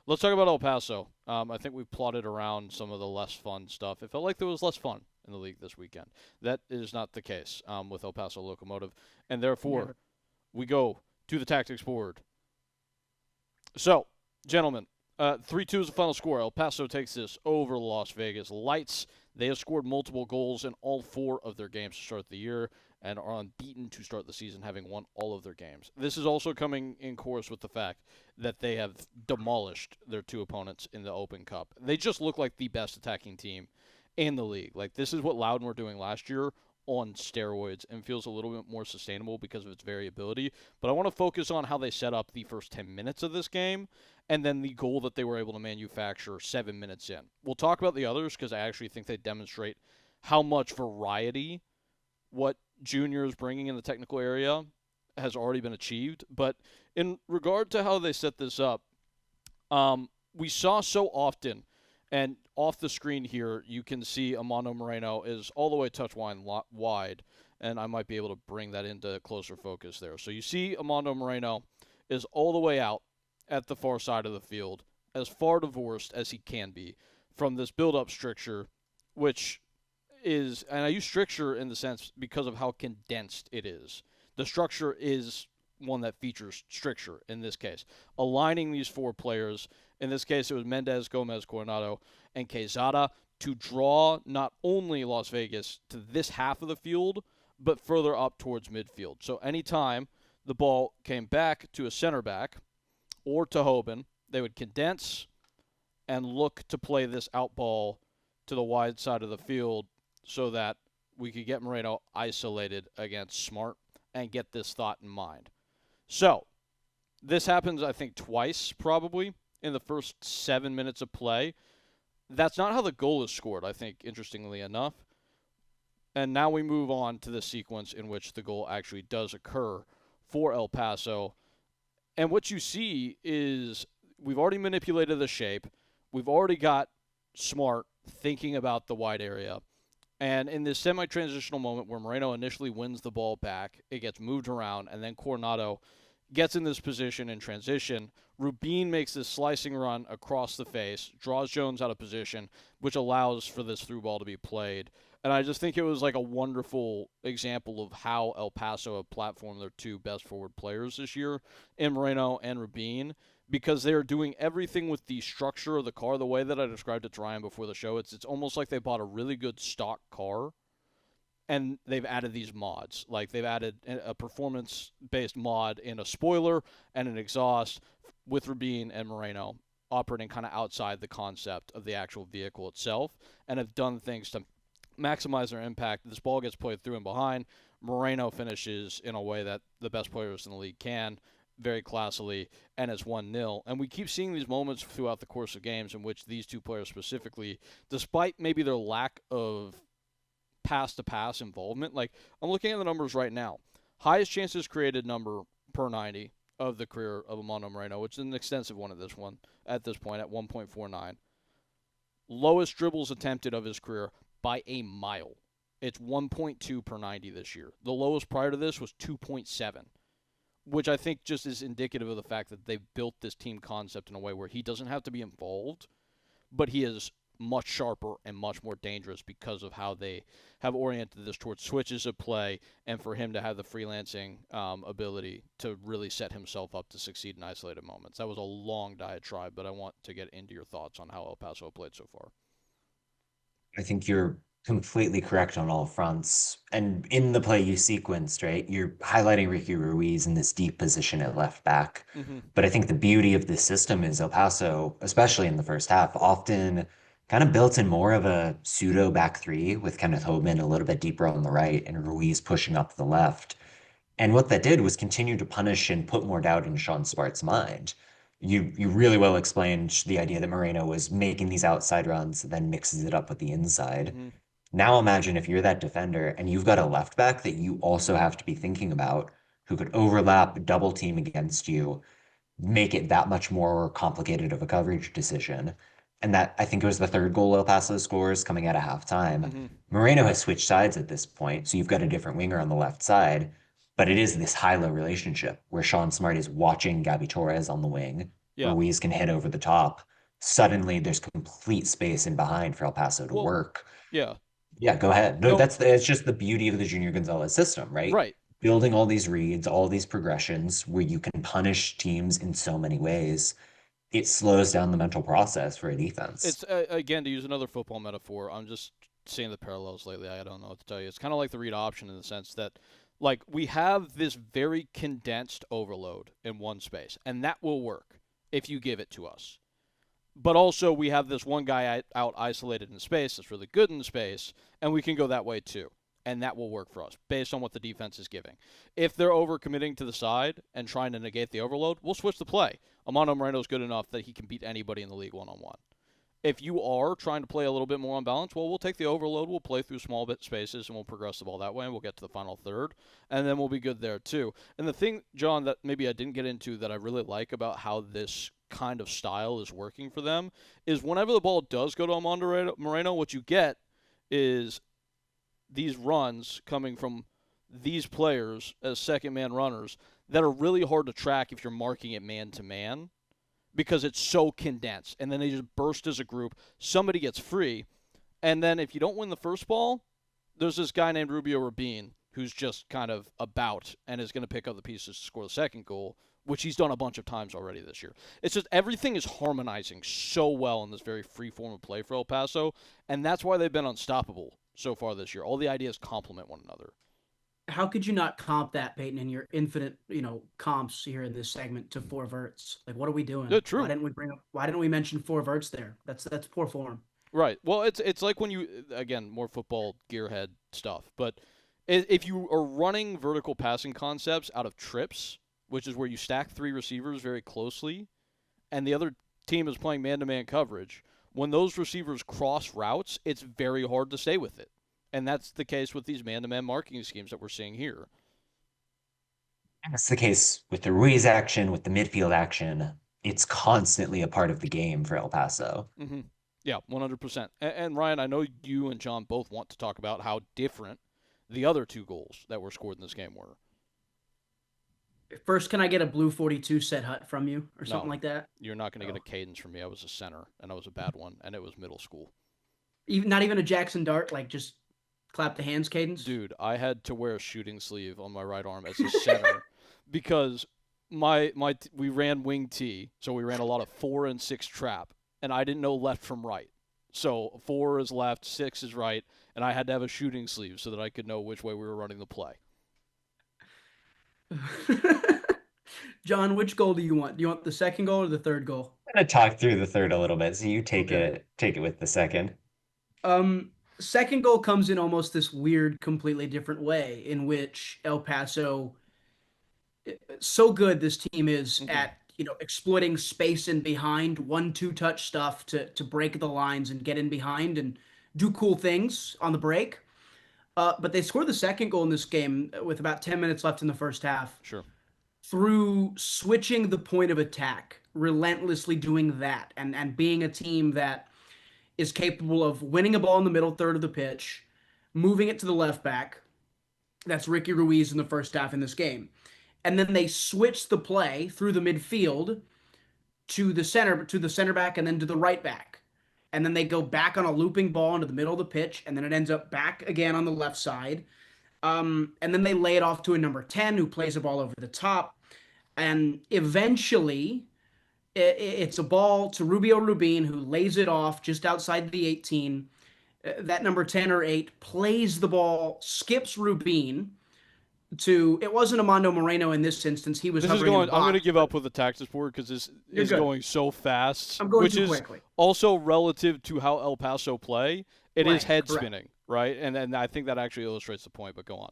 Let's talk about El Paso. I think we've plotted around some of the less fun stuff. It felt like there was less fun in the league this weekend. That is not the case with El Paso Locomotive, and therefore Never. we go to the tactics board. So, gentlemen, 3-2 is the final score. El Paso takes this over Las Vegas Lights. They have scored multiple goals in all four of their games to start the year and are unbeaten to start the season, having won all of their games. This is also coming in course with the fact that they have demolished their two opponents in the Open Cup. They just look like the best attacking team in the league. Like, this is what Loudon were doing last year on steroids and feels a little bit more sustainable because of its variability. But I want to focus on how they set up the first 10 minutes of this game and then the goal that they were able to manufacture 7 minutes in. We'll talk about the others because I actually think they demonstrate how much variety what Junior is bringing in the technical area has already been achieved. But in regard to how they set this up, we saw so often, and off the screen here, you can see Amando Moreno is all the way touch wide, and I might be able to bring that into closer focus there. So you see Amando Moreno is all the way out at the far side of the field, as far divorced as he can be from this build-up stricture, which is, and I use stricture in the sense because of how condensed it is. The structure is one that features stricture in this case. Aligning these four players, in this case it was Mendez, Gomez, Coronado, and Quezada, to draw not only Las Vegas to this half of the field, but further up towards midfield. So anytime the ball came back to a center back or to Hoban, they would condense and look to play this out ball to the wide side of the field so that we could get Moreno isolated against Smart and get this thought in mind. So, this happens, I think, twice probably in the first 7 minutes of play. That's not how the goal is scored, I think, interestingly enough. And now we move on to the sequence in which the goal actually does occur for El Paso. And what you see is we've already manipulated the shape. We've already got Smart thinking about the wide area. And in this semi-transitional moment where Moreno initially wins the ball back, it gets moved around, and then Coronado gets in this position in transition. Rubin makes this slicing run across the face, draws Jones out of position, which allows for this through ball to be played. And I just think it was like a wonderful example of how El Paso have platformed their two best forward players this year in Moreno and Rubin, because they are doing everything with the structure of the car the way that I described it to Ryan before the show. It's almost like they bought a really good stock car and they've added these mods. Like they've added a performance-based mod in a spoiler and an exhaust with Rubin and Moreno operating kind of outside the concept of the actual vehicle itself, and have done things to maximize their impact. This ball gets played through and behind. Moreno finishes in a way that the best players in the league can, very classily, and it's 1-0. And we keep seeing these moments throughout the course of games in which these two players specifically, despite maybe their lack of pass-to-pass involvement, like I'm looking at the numbers right now. Highest chances created number per 90 of the career of Amando Moreno, which is an extensive one at this point at 1.49. Lowest dribbles attempted of his career by a mile. It's 1.2 per 90 this year. The lowest prior to this was 2.7, which I think just is indicative of the fact that they've built this team concept in a way where he doesn't have to be involved, but he is much sharper and much more dangerous because of how they have oriented this towards switches of play, and for him to have the freelancing ability to really set himself up to succeed in isolated moments. That was a long diatribe, but I want to get into your thoughts on how El Paso played so far. I think you're completely correct on all fronts. And in the play you sequenced, right, you're highlighting Ricky Ruiz in this deep position at left back. Mm-hmm. But I think the beauty of this system is El Paso, especially in the first half, often kind of built in more of a pseudo back three with Kenneth Hoban a little bit deeper on the right and Ruiz pushing up the left. And what that did was continue to punish and put more doubt in Sean Smart's mind. You really well explained the idea that Moreno was making these outside runs, then mixes it up with the inside. Mm-hmm. Now imagine if you're that defender and you've got a left back that you also have to be thinking about who could overlap, double team against you, make it that much more complicated of a coverage decision. And that I think it was the third goal El Paso scores coming out of halftime. Mm-hmm. Moreno has switched sides at this point, so you've got a different winger on the left side, but it is this high-low relationship where Sean Smart is watching Gabby Torres on the wing, Yeah. Ruiz can hit over the top. Suddenly there's complete space in behind for El Paso to Well, work. yeah. Yeah, go ahead. No, No, it's just the beauty of the Junior Gonzalez system, right? right. Building all these reads, all these progressions where you can punish teams in so many ways. It slows down the mental process for a defense. It's again to use another football metaphor. I'm just seeing the parallels lately. I don't know what to tell you. It's kind of like the read option in the sense that, like, we have this very condensed overload in one space, and that will work if you give it to us. But also, we have this one guy out isolated in space that's really good in space, and we can go that way too. And that will work for us based on what the defense is giving. If they're overcommitting to the side and trying to negate the overload, we'll switch the play. Amano Moreno's good enough that he can beat anybody in the league one on one. If you are trying to play a little bit more on balance, well, we'll take the overload, we'll play through small bit spaces, and we'll progress the ball that way, and we'll get to the final third, and then we'll be good there too. And the thing, John, that maybe I didn't get into that I really like about how this kind of style is working for them is whenever the ball does go to Armando Moreno, what you get is these runs coming from these players as second man runners that are really hard to track if you're marking it man to man because it's so condensed. And then they just burst as a group. Somebody gets free. And then if you don't win the first ball, there's this guy named Rubio Rabin who's just kind of about and is going to pick up the pieces to score the second goal, which he's done a bunch of times already this year. It's just everything is harmonizing so well in this very free form of play for El Paso, and that's why they've been unstoppable so far this year. All the ideas complement one another. How could you not comp that, Peyton, in your infinite, comps here in this segment to four verts? Like, what are we doing? Yeah, Why true. didn't we bring up? Why didn't we mention four verts there? That's poor form. Right. Well, it's like when you again more football gearhead stuff, but if you are running vertical passing concepts out of trips, which is where you stack three receivers very closely, and the other team is playing man-to-man coverage, when those receivers cross routes, it's very hard to stay with it. And that's the case with these man-to-man marking schemes that we're seeing here. That's the case with the Ruiz action, with the midfield action. It's constantly a part of the game for El Paso. Mm-hmm. Yeah, 100%. And Ryan, I know you and John both want to talk about how different the other two goals that were scored in this game were. First, can I get a blue 42 set hut from you or something No, like that? you're not going to Oh. get a cadence from me. I was a center, and I was a bad one, and it was middle school. Even not even a Jackson Dart, like just clap the hands cadence. Dude, I had to wear a shooting sleeve on my right arm as a center because we ran wing T, so we ran a lot of 4 and 6 trap, and I didn't know left from right. So 4 is left, 6 is right, and I had to have a shooting sleeve so that I could know which way we were running the play. John, which goal do you want? Do you want the second goal or the third goal? I'm gonna talk through the third a little bit, so you Okay. take it with the second. Second goal comes in almost this weird, completely different way in which El Paso, so good this team is Mm-hmm. at exploiting space in behind, 1-2 touch stuff to break the lines and get in behind and do cool things on the break. But they scored the second goal in this game with about 10 minutes left in the first half Sure. through switching the point of attack, relentlessly doing that, and being a team that is capable of winning a ball in the middle third of the pitch, moving it to the left back. That's Ricky Ruiz in the first half in this game. And then they switch the play through the midfield to the center back and then to the right back. And then they go back on a looping ball into the middle of the pitch, and then it ends up back again on the left side. And then they lay it off to a number 10 who plays the ball over the top. And eventually, it's a ball to Rubio Rubin, who lays it off just outside the 18. That number 10 or 8 plays the ball, skips Rubin to, it wasn't Armando Moreno in this instance. He was This is hovering in the going. I'm going to box, give but up with the tactics board because this you're is good. going so fast, I'm going which too is quickly. also relative to how El Paso play. It is Right, head correct. spinning, right? And I think that actually illustrates the point. But go on.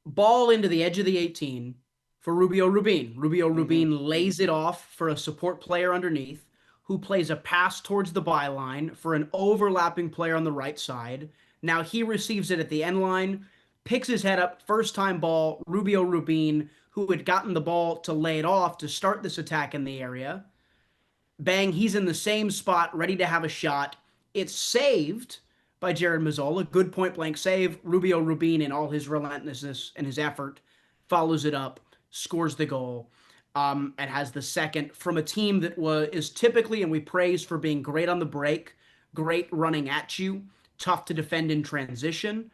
Ball into the edge of the 18 for Rubio Rubin. Rubio Mm-hmm. Rubin lays it off for a support player underneath who plays a pass towards the byline for an overlapping player on the right side. Now he receives it at the end line, picks his head up, first time ball. Rubio Rubin, who had gotten the ball to lay it off to start this attack in the area. Bang, he's in the same spot, ready to have a shot. It's saved by Jared Mazzola. Good point blank save. Rubio Rubin, in all his relentlessness and his effort, follows it up, scores the goal. and has the second from a team that is typically, and we praise for being great on the break, great running at you, tough to defend in transition.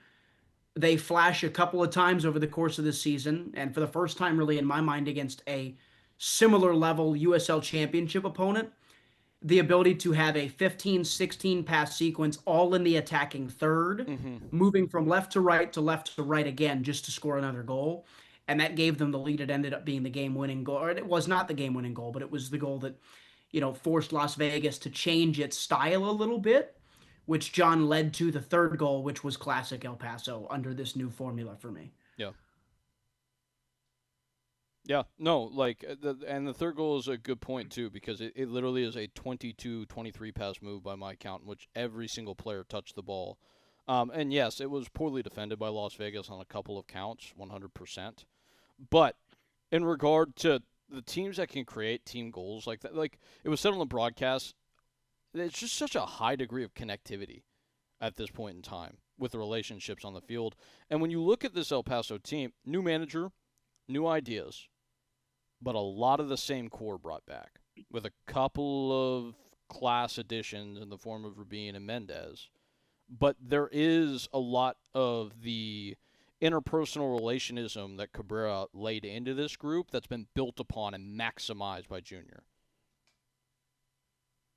They flash a couple of times over the course of the season, and for the first time, really, in my mind, against a similar level USL championship opponent, the ability to have a 15, 16 pass sequence all in the attacking third, Mm-hmm. moving from left to right again just to score another goal. And that gave them the lead. It ended up being the game winning goal. Or it was not the game winning goal, but it was the goal that, forced Las Vegas to change its style a little bit, which John led to the third goal, which was classic El Paso under this new formula for me. Yeah. Yeah, no, like, and the third goal is a good point, too, because it literally is a 22-23 pass move by my count, in which every single player touched the ball. And yes, it was poorly defended by Las Vegas on a couple of counts, 100%. But in regard to the teams that can create team goals like that, like it was said on the broadcast, it's just such a high degree of connectivity at this point in time with the relationships on the field. And when you look at this El Paso team, new manager, new ideas, but a lot of the same core brought back with a couple of class additions in the form of Rubin and Mendez. But there is a lot of the interpersonal relationism that Cabrera laid into this group that's been built upon and maximized by Junior.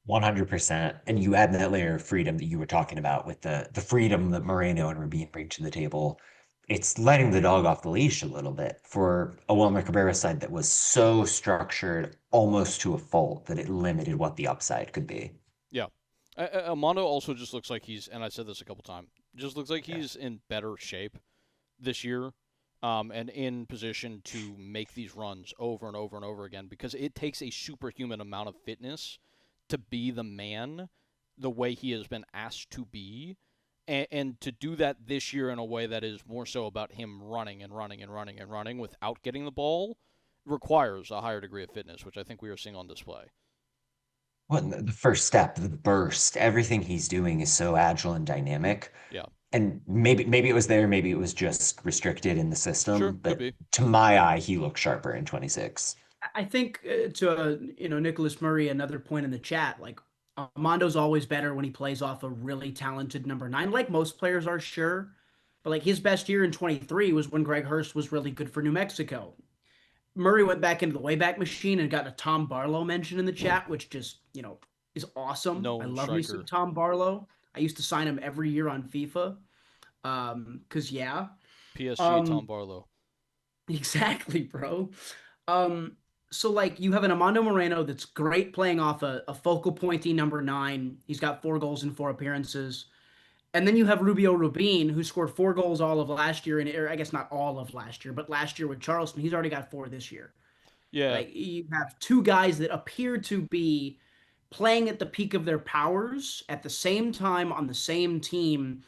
100%. And you add that layer of freedom that you were talking about with the freedom that Moreno and Rabin bring to the table. It's letting the dog off the leash a little bit for a Wilmer Cabrera side that was so structured almost to a fault that it limited what the upside could be. Yeah. Amando also just looks like he's, and I said this a couple times, just looks like Yeah. he's in better shape this year, and in position to make these runs over and over and over again because it takes a superhuman amount of fitness to be the man the way he has been asked to be. And to do that this year in a way that is more so about him running and running and running and running without getting the ball requires a higher degree of fitness, which I think we are seeing on display. Well, the first step, the burst, everything he's doing is so agile and dynamic. Yeah, And maybe it was there, maybe it was just restricted in the sure, system, could but be. to my eye, he looks sharper in 26. I think to Nicholas Murray, another point in the chat, like Armando's always better when he plays off a really talented number nine, like most players are, sure. But like his best year in 23 was when Greg Hurst was really good for New Mexico. Murray went back into the Wayback Machine and got a Tom Barlow mention in the chat, which just, is awesome. I Known love me some striker. Tom Barlow. I used to sign him every year on FIFA. Cause yeah. PSG Tom Um, Barlow. exactly, bro. Um, so like you have an Amando Moreno that's great playing off a focal pointy number nine. He's got 4 goals in 4 appearances. And then you have Rubio Rubin, who scored 4 goals all of last year, and or I guess not all of last year, but last year with Charleston, he's already got 4 this year. Yeah, Like you have two guys that appear to be playing at the peak of their powers at the same time on the same team,